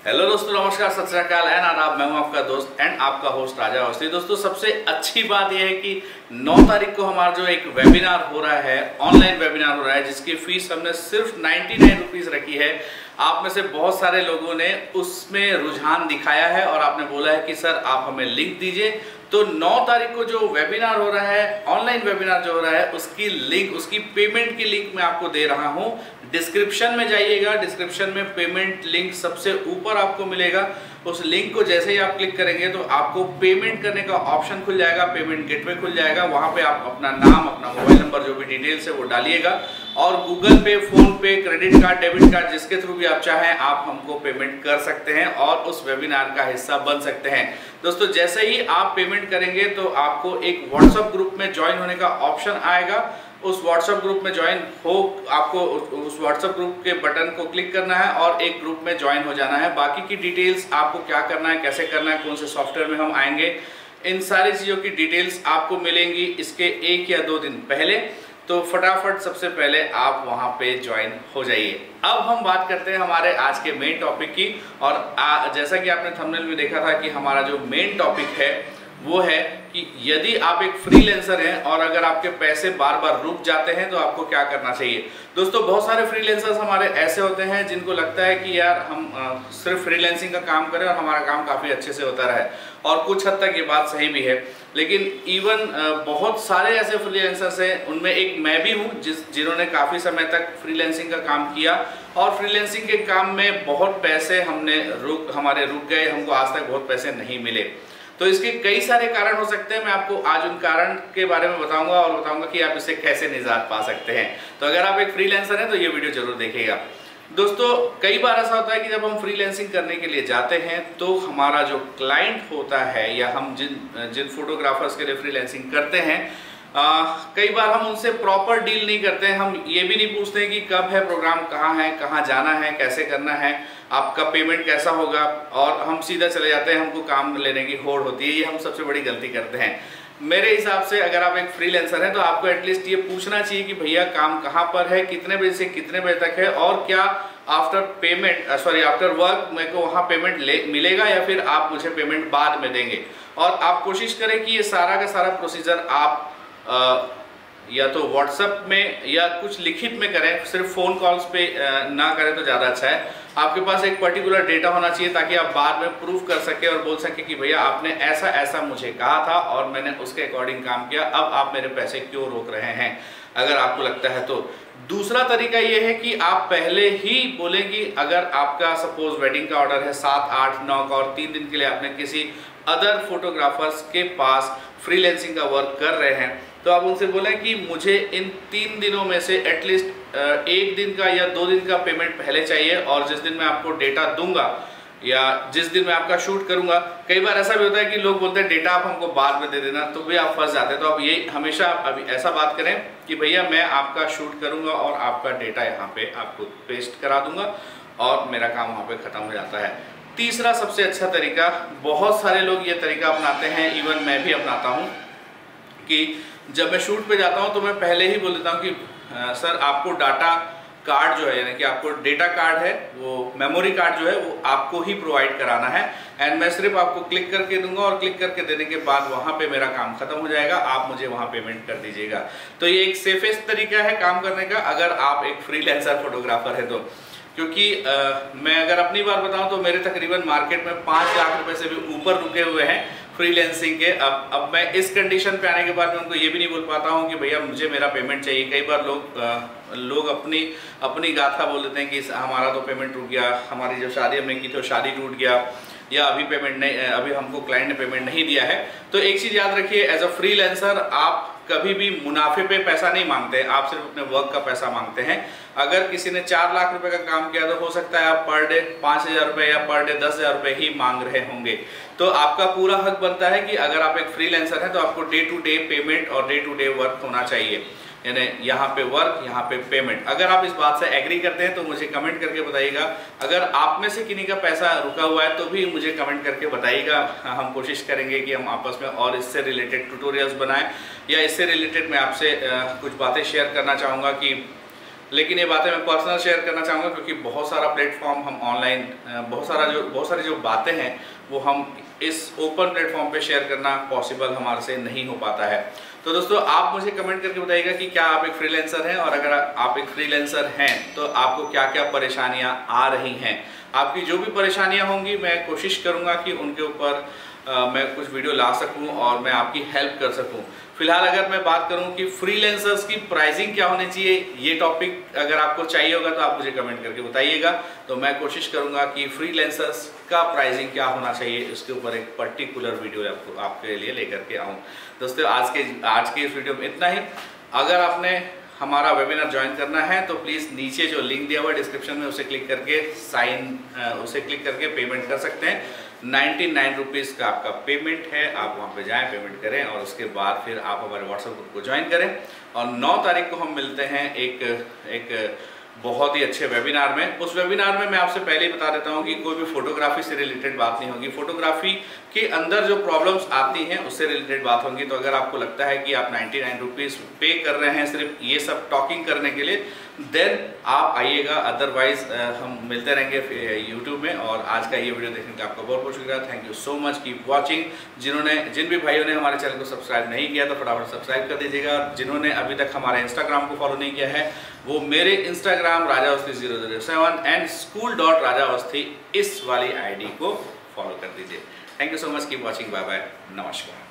Hello दोस्तों, नमस्कार, सत श्री अकाल एंड आदाब। मैं हूं आपका दोस्त एंड आपका होस्ट राजा अवस्थी। दोस्तों, सबसे अच्छी बात यह है कि 9 तारीख को हमारा जो एक वेबिनार हो रहा है, ऑनलाइन वेबिनार हो रहा है, जिसकी फीस हमने सिर्फ 99 रुपीज़ रखी है। आप में से बहुत सारे लोगों ने उसमें रुझान दिखाया है और आपने बोला है कि सर आप हमें लिंक दीजिए। तो 9 तारीख को जो वेबिनार हो रहा है, ऑनलाइन वेबिनार जो हो रहा है, उसकी लिंक, उसकी पेमेंट की लिंक मैं आपको दे रहा हूं। डिस्क्रिप्शन में जाइएगा, डिस्क्रिप्शन में पेमेंट लिंक सबसे ऊपर आपको मिलेगा। उस लिंक को जैसे ही आप क्लिक करेंगे तो आपको पेमेंट करने का ऑप्शन खुल जाएगा, पेमेंट गेटवे खुल जाएगा। वहां पे आप अपना नाम, अपना मोबाइल नंबर, जो भी डिटेल्स है वो डालिएगा और गूगल पे, फोन पे, क्रेडिट कार्ड, डेबिट कार्ड, जिसके थ्रू भी आप चाहें आप हमको पेमेंट कर सकते हैं और उस वेबिनार का हिस्सा बन सकते हैं। दोस्तों, जैसे ही आप पेमेंट करेंगे तो आपको एक व्हाट्सएप ग्रुप में ज्वाइन होने का ऑप्शन आएगा। उस व्हाट्सएप ग्रुप में ज्वाइन हो, आपको उस व्हाट्सएप ग्रुप के बटन को क्लिक करना है और एक ग्रुप में ज्वाइन हो जाना है। बाकी की डिटेल्स आपको क्या करना है, कैसे करना है, कौन से सॉफ्टवेयर में हम आएंगे, इन सारी चीज़ों की डिटेल्स आपको मिलेंगी इसके 1 या 2 दिन पहले। तो फटाफट सबसे पहले आप वहां पे ज्वाइन हो जाइए। अब हम बात करते हैं हमारे आज के मेन टॉपिक की। और जैसा कि आपने थंबनेल में देखा था कि हमारा जो मेन टॉपिक है वो है कि यदि आप एक फ्रीलांसर हैं और अगर आपके पैसे बार बार रुक जाते हैं तो आपको क्या करना चाहिए। दोस्तों, बहुत सारे फ्रीलांसर्स हमारे ऐसे होते हैं जिनको लगता है कि यार हम सिर्फ फ्रीलांसिंग का काम करें और हमारा काम काफ़ी अच्छे से होता रहे, और कुछ हद तक ये बात सही भी है। लेकिन इवन बहुत सारे ऐसे फ्रीलांसर्स हैं, उनमें एक मैं भी हूँ जिन्होंने काफ़ी समय तक फ्रीलांसिंग का काम किया और फ्रीलांसिंग के काम में बहुत पैसे हमारे रुक गए, हमको आज तक बहुत पैसे नहीं मिले। तो इसके कई सारे कारण हो सकते हैं। मैं आपको आज उन कारण के बारे में बताऊंगा और बताऊंगा कि आप इससे कैसे निजात पा सकते हैं। तो अगर आप एक फ्रीलांसर हैं तो ये वीडियो जरूर देखिएगा। दोस्तों, कई बार ऐसा होता है कि जब हम फ्रीलांसिंग करने के लिए जाते हैं तो हमारा जो क्लाइंट होता है या हम जिन फोटोग्राफर्स के लिए फ्रीलांसिंग करते हैं, कई बार हम उनसे प्रॉपर डील नहीं करते हैं। हम ये भी नहीं पूछते हैं कि कब है प्रोग्राम, कहाँ है, कहाँ जाना है, कैसे करना है, आपका पेमेंट कैसा होगा, और हम सीधा चले जाते हैं। हमको काम लेने की होड़ होती है। ये हम सबसे बड़ी गलती करते हैं। मेरे हिसाब से अगर आप एक फ्रीलांसर हैं तो आपको एटलीस्ट ये पूछना चाहिए कि भैया काम कहाँ पर है, कितने बजे से कितने बजे तक है, और क्या आफ्टर वर्क मेरे को वहाँ पेमेंट मिलेगा या फिर आप मुझे पेमेंट बाद में देंगे। और आप कोशिश करें कि ये सारा का सारा प्रोसीजर आप या तो व्हाट्सएप में या कुछ लिखित में करें, सिर्फ फ़ोन कॉल्स पे ना करें तो ज़्यादा अच्छा है। आपके पास एक पर्टिकुलर डेटा होना चाहिए ताकि आप बाद में प्रूफ कर सके और बोल सके कि भैया आपने ऐसा ऐसा मुझे कहा था और मैंने उसके अकॉर्डिंग काम किया, अब आप मेरे पैसे क्यों रोक रहे हैं, अगर आपको लगता है तो। दूसरा तरीका ये है कि आप पहले ही बोलें कि अगर आपका सपोज वेडिंग का ऑर्डर है 7, 8, 9 का और 3 दिन के लिए आपने किसी अदर फोटोग्राफर्स के पास फ्रीलांसिंग का वर्क कर रहे हैं, तो आप उनसे बोलें कि मुझे इन 3 दिनों में से एटलीस्ट 1 दिन का या 2 दिन का पेमेंट पहले चाहिए, और जिस दिन मैं आपको डेटा दूंगा या जिस दिन मैं आपका शूट करूंगा, कई बार ऐसा भी होता है कि लोग बोलते हैं डेटा आप हमको बाद में दे देना, तो भी आप फंस जाते हैं। तो आप ये हमेशा अभी ऐसा बात करें कि भैया मैं आपका शूट करूंगा और आपका डेटा यहाँ पे आपको पेस्ट करा दूंगा और मेरा काम वहाँ पे ख़त्म हो जाता है। तीसरा सबसे अच्छा तरीका, बहुत सारे लोग ये तरीका अपनाते हैं, इवन मैं भी अपनाता हूँ, कि जब मैं शूट पे जाता हूँ तो मैं पहले ही बोल देता हूँ कि सर आपको डाटा कार्ड जो है, यानी कि आपको डेटा कार्ड है, वो मेमोरी कार्ड जो है वो आपको ही प्रोवाइड कराना है, एंड मैं सिर्फ आपको क्लिक करके दूंगा और क्लिक करके देने के बाद वहाँ पे मेरा काम खत्म हो जाएगा, आप मुझे वहाँ पेमेंट कर दीजिएगा। तो ये एक सेफेस्ट तरीका है काम करने का अगर आप एक फ्रीलांसर फोटोग्राफर है तो। क्योंकि मैं अगर अपनी बात बताऊं तो मेरे तकरीबन मार्केट में 5 लाख रुपए से भी ऊपर रुके हुए हैं फ्रीलांसिंग के। अब मैं इस कंडीशन पे आने के बाद में उनको ये भी नहीं बोल पाता हूँ कि भैया मुझे मेरा पेमेंट चाहिए। कई बार लोग अपनी गाथा बोल देते हैं कि हमारा तो पेमेंट रुक गया, हमारी जो शादी हमने की तो शादी टूट गया, या अभी हमको क्लाइंट ने पेमेंट नहीं दिया है। तो एक चीज़ याद रखिए, एज अ फ्रीलांसर आप कभी भी मुनाफे पे पैसा नहीं मांगते हैं, आप सिर्फ अपने वर्क का पैसा मांगते हैं। अगर किसी ने 4 लाख रुपए का काम किया तो हो सकता है आप पर डे 5,000 रुपये या पर डे 10,000 रुपये ही मांग रहे होंगे। तो आपका पूरा हक बनता है कि अगर आप एक फ्रीलांसर हैं तो आपको डे टू डे पेमेंट और डे टू डे वर्क होना चाहिए, यानी यहाँ पे वर्क, यहाँ पे पेमेंट। अगर आप इस बात से एग्री करते हैं तो मुझे कमेंट करके बताइएगा। अगर आप में से किन्हीं का पैसा रुका हुआ है तो भी मुझे कमेंट करके बताइएगा। हम कोशिश करेंगे कि हम आपस में और इससे रिलेटेड ट्यूटोरियल्स बनाएं, या इससे रिलेटेड मैं आपसे कुछ बातें शेयर करना चाहूँगा कि लेकिन ये बातें मैं पर्सनल शेयर करना चाहूँगा क्योंकि बहुत सारा प्लेटफॉर्म हम ऑनलाइन बहुत सारी जो बातें हैं वो हम इस ओपन प्लेटफॉर्म पे शेयर करना पॉसिबल हमारे से नहीं हो पाता है। तो दोस्तों आप मुझे कमेंट करके बताइएगा कि क्या आप एक फ्रीलांसर हैं, और अगर आप एक फ्रीलांसर हैं तो आपको क्या क्या परेशानियां आ रही हैं। आपकी जो भी परेशानियां होंगी मैं कोशिश करूंगा कि उनके ऊपर मैं कुछ वीडियो ला सकूं और मैं आपकी हेल्प कर सकूं। फिलहाल अगर मैं बात करूं कि फ्रीलांसर्स की प्राइसिंग क्या होनी चाहिए, ये टॉपिक अगर आपको चाहिए होगा तो आप मुझे कमेंट करके बताइएगा, तो मैं कोशिश करूंगा कि फ्रीलांसर्स का प्राइसिंग क्या होना चाहिए इसके ऊपर एक पर्टिकुलर वीडियो आपके लिए लेकर के आऊँ। दोस्तों आज के इस वीडियो में इतना ही। अगर आपने हमारा वेबिनार ज्वाइन करना है तो प्लीज़ नीचे जो लिंक दिया हुआ है डिस्क्रिप्शन में उसे क्लिक करके पेमेंट कर सकते हैं। 99 रुपीज़ का आपका पेमेंट है, आप वहाँ पे जाएं, पेमेंट करें और उसके बाद फिर आप हमारे व्हाट्सएप ग्रुप को ज्वाइन करें। और 9 तारीख को हम मिलते हैं एक बहुत ही अच्छे वेबिनार में। उस वेबिनार में मैं आपसे पहले ही बता देता हूँ कि कोई भी फोटोग्राफी से रिलेटेड बात नहीं होगी। फोटोग्राफी के अंदर जो प्रॉब्लम्स आती हैं उससे रिलेटेड बात होगी। तो अगर आपको लगता है कि आप 99 रुपीज़ पे कर रहे हैं सिर्फ ये सब टॉकिंग करने के लिए, देन आप आइएगा, अदरवाइज हम मिलते रहेंगे यूट्यूब में। और आज का ये वीडियो देखने का आपका बहुत बहुत शुक्रिया। Thank you so much, keep watching. जिन भी भाइयों ने हमारे चैनल को सब्सक्राइब नहीं किया तो फटाफट सब्सक्राइब कर दीजिएगा। जिन्होंने अभी तक हमारे इंस्टाग्राम को फॉलो नहीं किया है वो मेरे इंस्टाग्राम rajaawasthi007 एंड school.rajaawasthi इस वाली आईडी को फॉलो कर दीजिए। Thank you so much, keep watching, bye bye, नमस्कार।